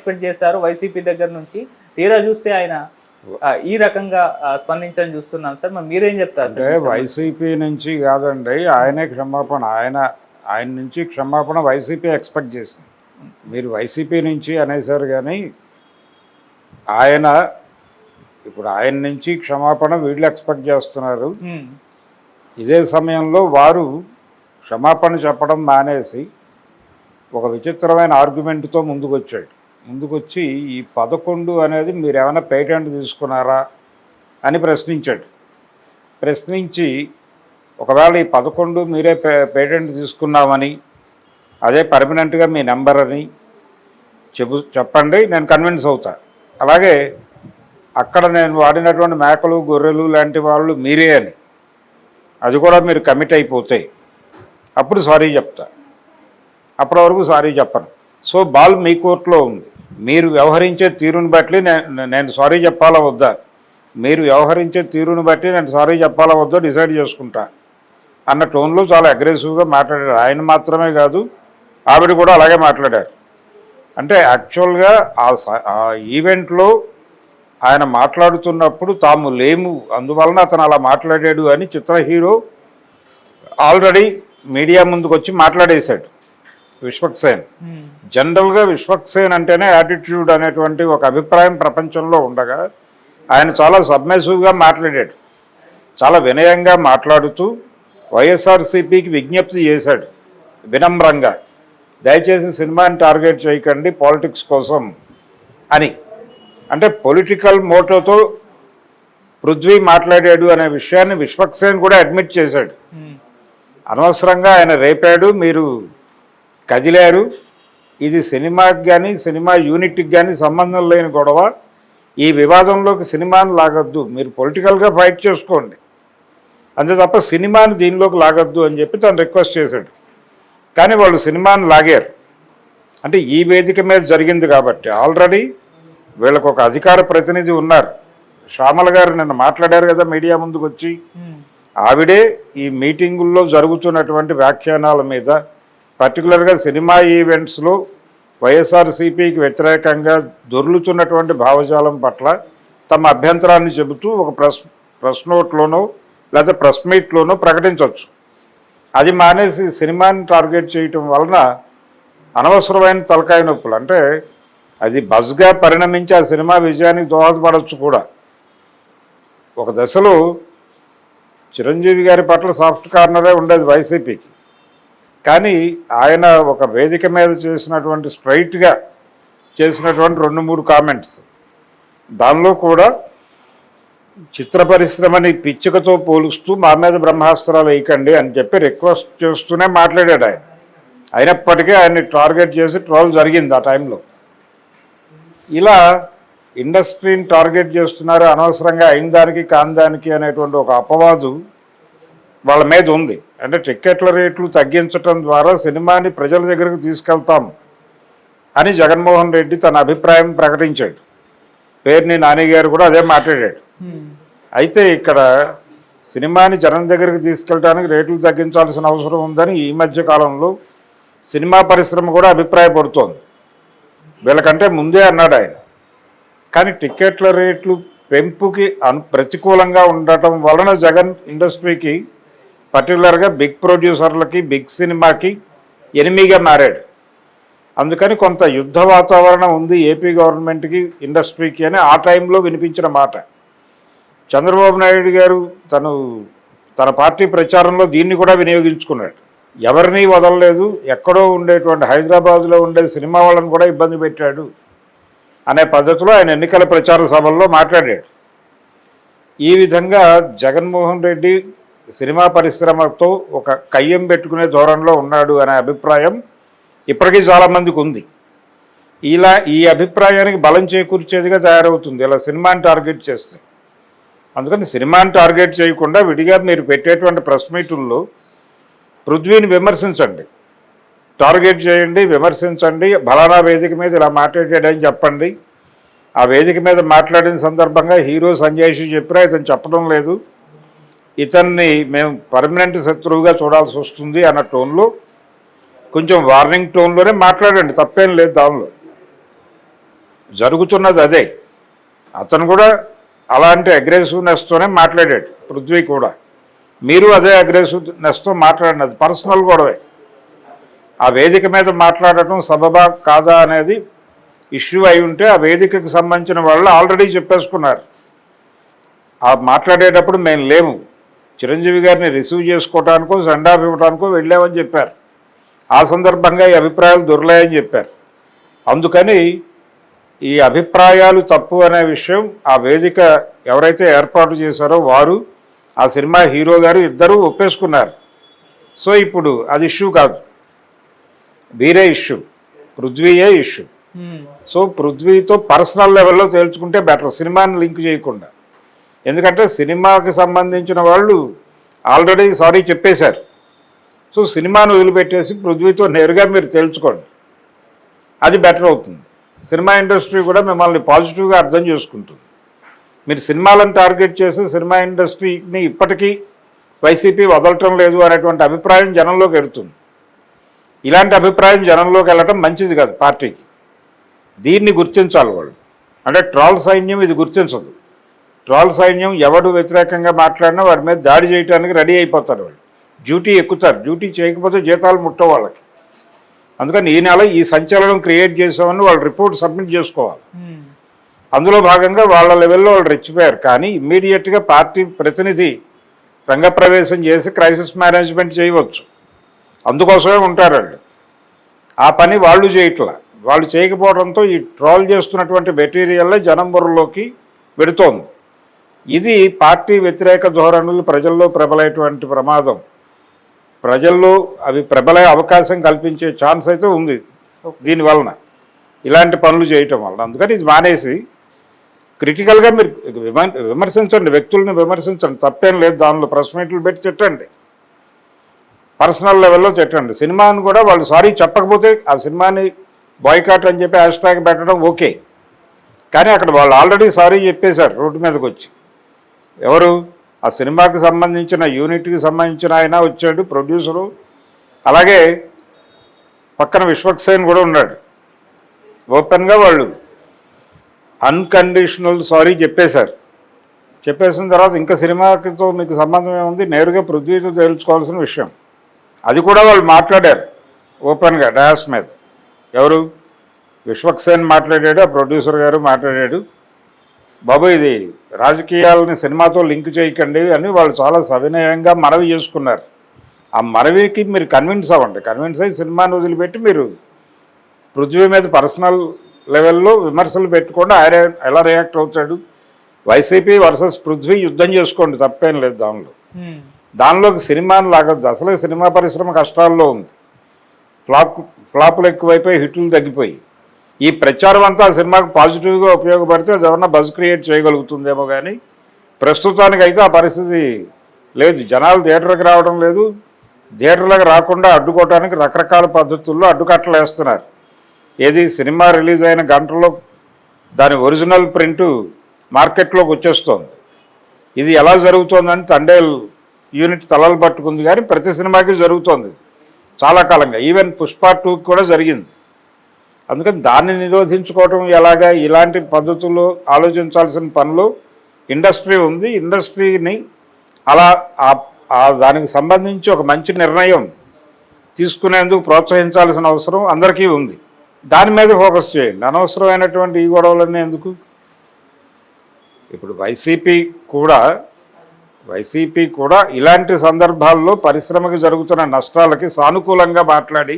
Expect చేశారు YCP దగ్గర నుంచి, తీరా చూస్తే ఆయన ఈ రకంగా స్పందించని చూస్తున్నాం సార్. మరి మీరేం చెప్తారు సార్? వైసీపీ నుంచి కాదండి, ఆయనే క్షమాపణ, ఆయన నుంచి క్షమాపణ వైసీపీ ఎక్స్పెక్ట్ చేసింది. మీరు వైసీపీ నుంచి అనేసారు కానీ ఇప్పుడు ఆయన నుంచి క్షమాపణ వీళ్ళు ఎక్స్పెక్ట్ చేస్తున్నారు. ఇదే సమయంలో వారు క్షమాపణ చెప్పడం మానేసి ఒక విచిత్రమైన ఆర్గ్యుమెంట్తో ముందుకొచ్చి ఈ 11 అనేది మీరు ఏమైనా పేటెంట్ తీసుకున్నారా అని ప్రశ్నించి ఒకవేళ ఈ 11 మీరే పేటెంట్ తీసుకున్నామని, అదే పర్మనెంట్గా మీ నెంబర్ అని చెప్పండి, నేను కన్విన్స్ అవుతా. అలాగే అక్కడ నేను వాడినటువంటి మేకలు గొర్రెలు లాంటి వాళ్ళు మీరే అని, అది కూడా మీరు కమిట్ అయిపోతే అప్పుడు సారీ చెప్తా, అప్పటి వరకు సారీ చెప్పను. సో బాల్ మీ కోర్టులో ఉంది. మీరు వ్యవహరించే తీరుని బట్టి నేను సారీ చెప్పాలా వద్దా, మీరు వ్యవహరించే తీరుని బట్టి నేను సారీ చెప్పాలా వద్దా డిసైడ్ చేసుకుంటా అన్న టోన్లో చాలా అగ్రెసివ్గా మాట్లాడారు. ఆయన మాత్రమే కాదు, ఆవిడ కూడా అలాగే మాట్లాడారు. అంటే యాక్చువల్గా ఆ ఈవెంట్లో ఆయన మాట్లాడుతున్నప్పుడు తాము లేము, అందువలన అతను అలా మాట్లాడాడు అని చిత్ర హీరో ఆల్రెడీ మీడియా ముందుకు వచ్చి మాట్లాడేశాడు. విశ్వక్సేన్ జనరల్గా విశ్వక్సేన్ అంటేనే యాటిట్యూడ్ అనేటువంటి ఒక అభిప్రాయం ప్రపంచంలో ఉండగా ఆయన చాలా సబ్మెసివ్గా మాట్లాడాడు. చాలా వినయంగా మాట్లాడుతూ వైఎస్ఆర్సీపీకి విజ్ఞప్తి చేశాడు వినమ్రంగా, దయచేసి సినిమాని టార్గెట్ చేయకండి పాలిటిక్స్ కోసం అని. అంటే పొలిటికల్ మోటోతో పృథ్వీ మాట్లాడాడు అనే విషయాన్ని విశ్వక్సేన్ కూడా అడ్మిట్ చేశాడు. అనవసరంగా ఆయన రేపాడు, మీరు కదిలారు, ఇది సినిమాకి కానీ సినిమా యూనిట్కి కానీ సంబంధం లేని గొడవ, ఈ వివాదంలోకి సినిమాని లాగొద్దు, మీరు పొలిటికల్గా ఫైట్ చేసుకోండి, అంతే తప్ప సినిమాని దీనిలోకి లాగొద్దు అని చెప్పి తను రిక్వెస్ట్ చేశాడు. కానీ వాళ్ళు సినిమాని లాగారు. అంటే ఈ వేదిక మీద జరిగింది కాబట్టి ఆల్రెడీ వీళ్ళకు ఒక అధికార ప్రతినిధి ఉన్నారు. శ్యామల గారు నిన్న మాట్లాడారు కదా మీడియా ముందుకు వచ్చి, ఆవిడే ఈ మీటింగుల్లో జరుగుతున్నటువంటి వ్యాఖ్యానాల మీద, పర్టికులర్గా సినిమా ఈవెంట్స్లో వైఎస్ఆర్సీపీకి వ్యతిరేకంగా దొర్లుతున్నటువంటి భావజాలం పట్ల తమ అభ్యంతరాన్ని చెబుతూ ఒక ప్రెస్ నోట్లోనో లేదా ప్రెస్ మీట్లోనో ప్రకటించవచ్చు. అది మానేసి సినిమాని టార్గెట్ చేయటం వలన అనవసరమైన తలకాయ నొప్పులు, అంటే అది బజ్గా పరిణమించి ఆ సినిమా విజయానికి దోహదపడవచ్చు కూడా. ఒక దశలో చిరంజీవి గారి పట్ల సాఫ్ట్ కార్నరే ఉండేది వైసీపీకి, కానీ ఆయన ఒక వేదిక మీద చేసినటువంటి స్ట్రైట్గా చేసినటువంటి 2-3 కామెంట్స్, దానిలో కూడా చిత్ర పరిశ్రమని పిచ్చుకతో పోలుస్తూ మా మీద బ్రహ్మాస్త్రాలు వేయకండి అని చెప్పి రిక్వెస్ట్ చేస్తూనే మాట్లాడాడు ఆయన. అయినప్పటికీ ఆయన్ని టార్గెట్ చేసి ట్రోల్ జరిగింది ఆ టైంలో. ఇలా ఇండస్ట్రీని టార్గెట్ చేస్తున్నారు, అనవసరంగా అయిన దానికి కాని దానికి అనేటువంటి ఒక అపవాదు వాళ్ళ మీద ఉంది. అంటే టిక్కెట్ల రేట్లు తగ్గించడం ద్వారా సినిమాని ప్రజల దగ్గరకు తీసుకెళ్తాం అని జగన్మోహన్ రెడ్డి తన అభిప్రాయం ప్రకటించాడు. పేర్ని నాని గారు కూడా అదే మాట్లాడాడు. అయితే ఇక్కడ సినిమాని జనం దగ్గరికి తీసుకెళ్ళడానికి రేట్లు తగ్గించాల్సిన అవసరం ఉందని ఈ మధ్య కాలంలో సినిమా పరిశ్రమ కూడా అభిప్రాయపడుతోంది. వీళ్ళకంటే ముందే అన్నాడు ఆయన. కానీ టిక్కెట్ల రేట్లు పెంపుకి ప్రతికూలంగా ఉండటం వలన జగన్ ఇండస్ట్రీకి, పర్టికులర్గా బిగ్ ప్రొడ్యూసర్లకి, బిగ్ సినిమాకి ఎనిమిగా మారాడు. అందుకని కొంత యుద్ధ వాతావరణం ఉంది ఏపీ గవర్నమెంట్కి, ఇండస్ట్రీకి అని ఆ టైంలో వినిపించిన మాట. చంద్రబాబు నాయుడు గారు తన పార్టీ ప్రచారంలో దీన్ని కూడా వినియోగించుకున్నాడు. ఎవరినీ వదలలేదు, ఎక్కడో ఉండేటువంటి హైదరాబాద్లో ఉండే సినిమా వాళ్ళని కూడా ఇబ్బంది పెట్టాడు అనే పద్ధతిలో ఆయన ఎన్నికల ప్రచార సభల్లో మాట్లాడాడు. ఈ విధంగా జగన్మోహన్ రెడ్డి సినిమా పరిశ్రమతో ఒక కయ్యం పెట్టుకునే ధోరణిలో ఉన్నాడు అనే అభిప్రాయం ఇప్పటికీ చాలామందికి ఉంది. ఈ అభిప్రాయానికి బలం చేకూర్చేదిగా తయారవుతుంది ఇలా సినిమాని టార్గెట్ చేస్తే. అందుకని సినిమాని టార్గెట్ చేయకుండా విడిగా మీరు పెట్టేటువంటి ప్రెస్ మీటుల్లో పృథ్వీని విమర్శించండి, టార్గెట్ చేయండి, విమర్శించండి. బలానా వేదిక మీద ఇలా మాట్లాడాడని చెప్పండి. ఆ వేదిక మీద మాట్లాడిన సందర్భంగా హీరో సంజయ్ చెప్పినా ఇతను చెప్పడం లేదు, ఇతన్ని మేము పర్మనెంట్ శత్రువుగా చూడాల్సి వస్తుంది అన్న టోన్లో, కొంచెం వార్నింగ్ టోన్లోనే మాట్లాడండి, తప్పేం లేదు దానిలో. జరుగుతున్నది అదే. అతను కూడా అలాంటి అగ్రెసివ్నెస్తోనే మాట్లాడాడు, పృథ్వీ కూడా. మీరు అదే అగ్రెసివ్నెస్తో మాట్లాడినది పర్సనల్ గొడవే. ఆ వేదిక మీద మాట్లాడటం సబబా కాదా అనేది ఇష్యూ అయి ఉంటే ఆ వేదికకు సంబంధించిన వాళ్ళు ఆల్రెడీ చెప్పేసుకున్నారు. ఆ మాట్లాడేటప్పుడు మేము లేము, చిరంజీవి గారిని రిసీవ్ చేసుకోవడానికో సెండాఫ్ ఇవ్వడానికో వెళ్ళామని చెప్పారు. ఆ సందర్భంగా ఈ అభిప్రాయాలు దొరలాయని చెప్పారు. అందుకని ఈ అభిప్రాయాలు తప్పు అనే విషయం ఆ వేదిక ఎవరైతే ఏర్పాటు చేశారో వారు, ఆ సినిమా హీరో గారు ఇద్దరూ ఒప్పేసుకున్నారు. సో ఇప్పుడు అది ఇష్యూ కాదు, వీరే ఇష్యూ, పృథ్వీయే ఇష్యూ. సో పృథ్వీతో పర్సనల్ లెవెల్లో తేల్చుకుంటే బెటర్, సినిమాని లింక్ చేయకుండా. ఎందుకంటే సినిమాకి సంబంధించిన వాళ్ళు ఆల్రెడీ సారీ చెప్పేశారు. సో సినిమాను వదిలిపెట్టేసి పృథ్వీతో నేరుగా మీరు తేల్చుకోండి, అది బెటర్ అవుతుంది. సినిమా ఇండస్ట్రీ కూడా మిమ్మల్ని పాజిటివ్గా అర్థం చేసుకుంటుంది. మీరు సినిమాలను టార్గెట్ చేసి సినిమా ఇండస్ట్రీని ఇప్పటికీ వైసీపీ వదలటం లేదు అనేటువంటి అభిప్రాయం జనంలోకి వెళుతుంది. ఇలాంటి అభిప్రాయం జనంలోకి వెళ్ళటం మంచిది కాదు పార్టీకి. దీన్ని గుర్తించాలి వాళ్ళు. అంటే ట్రాల్ సైన్యం ఇది గుర్తించదు. ట్రాల్ సైన్యం ఎవడు వ్యతిరేకంగా మాట్లాడినా వాడి మీద దాడి చేయడానికి రెడీ అయిపోతారు. వాళ్ళు డ్యూటీ ఎక్కుతారు, డ్యూటీ చేయకపోతే జీతాలు ముట్టవు వాళ్ళకి. అందుకని ఈ నెల ఈ సంచలనం క్రియేట్ చేసామని వాళ్ళు రిపోర్ట్ సబ్మిట్ చేసుకోవాలి. అందులో భాగంగా వాళ్ళ లెవెల్లో వాళ్ళు రెచ్చిపోయారు. కానీ ఇమ్మీడియట్గా పార్టీ ప్రతినిధి రంగప్రవేశం చేసి క్రైసిస్ మేనేజ్మెంట్ చేయవచ్చు, అందుకోసమే ఉంటారు వాళ్ళు. ఆ పని వాళ్ళు చేయట్లా. వాళ్ళు చేయకపోవడంతో ఈ ట్రోల్ చేస్తున్నటువంటి మెటీరియల్లే జనం బుర్రలోకి వెడుతోంది. ఇది పార్టీ వ్యతిరేక ధోరణులు ప్రజల్లో ప్రబలేటువంటి ప్రమాదం, ప్రజల్లో అవి ప్రబలే అవకాశం కల్పించే ఛాన్స్ అయితే ఉంది దీనివలన, ఇలాంటి పనులు చేయటం వలన. అందుకని ఇది మానేసి క్రిటికల్గా మీరు విమర్శించండి, వ్యక్తుల్ని విమర్శించండి, తప్పేం లేదు. దానిలో ప్రెస్ మీట్లు పెట్టి తిట్టండి, పర్సనల్ లెవెల్లో తిట్టండి. సినిమాని కూడా వాళ్ళు సారీ చెప్పకపోతే ఆ సినిమాని బాయ్కాట్ అని చెప్పి హ్యాష్ ట్యాగ్ పెట్టడం ఓకే. కానీ అక్కడ వాళ్ళు ఆల్రెడీ సారీ చెప్పేశారు రోడ్డు మీదకి వచ్చి. ఎవరు? ఆ సినిమాకి సంబంధించిన యూనిట్కి సంబంధించిన ఆయన వచ్చాడు, ప్రొడ్యూసరు. అలాగే పక్కన విశ్వక్సేన్ కూడా ఉన్నాడు. ఓపెన్గా వాళ్ళు అన్కండిషనల్ సారీ చెప్పేశారు. చెప్పేసిన తర్వాత ఇంకా సినిమాతో మీకు సంబంధం ఏముంది, నేరుగా పృథ్వీతో తేల్చుకోవాల్సిన విషయం. అది కూడా వాళ్ళు మాట్లాడారు ఓపెన్గా డయాస్ మీద. ఎవరు? విశ్వక్సేన్ మాట్లాడాడు, ఆ ప్రొడ్యూసర్ గారు మాట్లాడాడు. బాబు ఇది రాజకీయాలని సినిమాతో లింక్ చేయకండి అని వాళ్ళు చాలా సవినయంగా మనవి చేసుకున్నారు. ఆ మనవికి మీరు కన్విన్స్ అవ్వండి. కన్విన్స్ అయ్యి సినిమాని వదిలిపెట్టి మీరు పృథ్వీ మీద పర్సనల్ లెవెల్లో విమర్శలు పెట్టుకోండి. ఆయన ఎలా రియాక్ట్ అవుతాడు, వైసీపీ వర్సెస్ పృథ్వీ యుద్ధం చేసుకోండి, తప్పేం లేదు దానిలో. దానిలోకి సినిమాని లాగద్దు. అసలే సినిమా పరిశ్రమ కష్టాల్లో ఉంది, ఫ్లాపులు ఎక్కువైపోయి హిట్లు తగ్గిపోయి. ఈ ప్రచారం అంతా ఆ సినిమాకు పాజిటివ్గా ఉపయోగపడితే అది ఏమన్నా బజ్ క్రియేట్ చేయగలుగుతుందేమో. కానీ ప్రస్తుతానికైతే ఆ పరిస్థితి లేదు. జనాలు థియేటర్కి రావడం లేదు, థియేటర్లకు రాకుండా అడ్డుకోవడానికి రకరకాల పద్ధతుల్లో అడ్డుకట్టలు వేస్తున్నారు. ఏది సినిమా రిలీజ్ అయిన గంటలో దాని ఒరిజినల్ ప్రింటు మార్కెట్లోకి వచ్చేస్తోంది. ఇది ఎలా జరుగుతోందని తండేల్ యూనిట్ తలలు పట్టుకుంది. కానీ ప్రతి సినిమాకి జరుగుతోంది చాలా కాలంగా. ఈవెన్ పుష్ప 2 కూడా జరిగింది. అందుకని దాన్ని నిరోధించుకోవటం ఎలాగా, ఇలాంటి పద్ధతుల్లో ఆలోచించాల్సిన పనులు ఇండస్ట్రీ ఉంది. ఇండస్ట్రీని అలా దానికి సంబంధించి ఒక మంచి నిర్ణయం తీసుకునేందుకు ప్రోత్సహించాల్సిన అవసరం అందరికీ ఉంది. దాని మీద ఫోకస్ చేయండి, అనవసరమైనటువంటి ఈ గొడవలన్నీ ఎందుకు. ఇప్పుడు వైసీపీ కూడా ఇలాంటి సందర్భాల్లో పరిశ్రమకి జరుగుతున్న నష్టాలకి సానుకూలంగా మాట్లాడి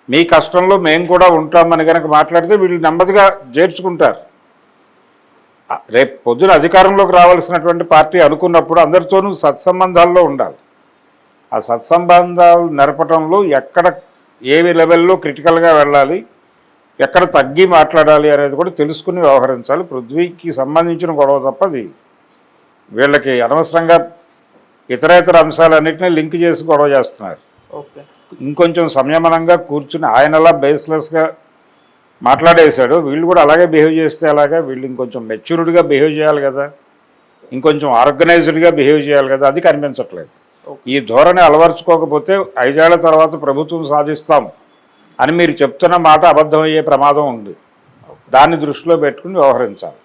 మీ కష్టంలో మేము కూడా ఉంటామని కనుక మాట్లాడితే వీళ్ళు నెమ్మదిగా చేర్చుకుంటారు. రేపు పొద్దున అధికారంలోకి రావాల్సినటువంటి పార్టీ అనుకున్నప్పుడు అందరితోనూ సత్సంబంధాల్లో ఉండాలి. ఆ సత్సంబంధాలు నెరపటంలో ఎక్కడ ఏ లెవెల్లో క్రిటికల్గా వెళ్ళాలి, ఎక్కడ తగ్గి మాట్లాడాలి అనేది కూడా తెలుసుకుని వ్యవహరించాలి. పృథ్వీకి సంబంధించిన గొడవ తప్పది. వీళ్ళకి అనవసరంగా ఇతరేతర అంశాలన్నింటినీ లింక్ చేసి గొడవ చేస్తున్నారు. ఇంకొంచెం సంయమనంగా కూర్చుని ఆయనలా బేస్లెస్గా మాట్లాడేశాడు, వీళ్ళు కూడా అలాగే బిహేవ్ చేస్తే అలాగా. వీళ్ళు ఇంకొంచెం మెచ్యూర్డ్గా బిహేవ్ చేయాలి కదా, ఇంకొంచెం ఆర్గనైజ్డ్గా బిహేవ్ చేయాలి కదా, అది కనిపించట్లేదు. ఈ ధోరణి అలవర్చుకోకపోతే 5 ఏళ్ల తర్వాత ప్రభుత్వం సాధిస్తాం అని మీరు చెప్తున్న మాట అబద్ధమయ్యే ప్రమాదం ఉంది. దాన్ని దృష్టిలో పెట్టుకుని వ్యవహరించాలి.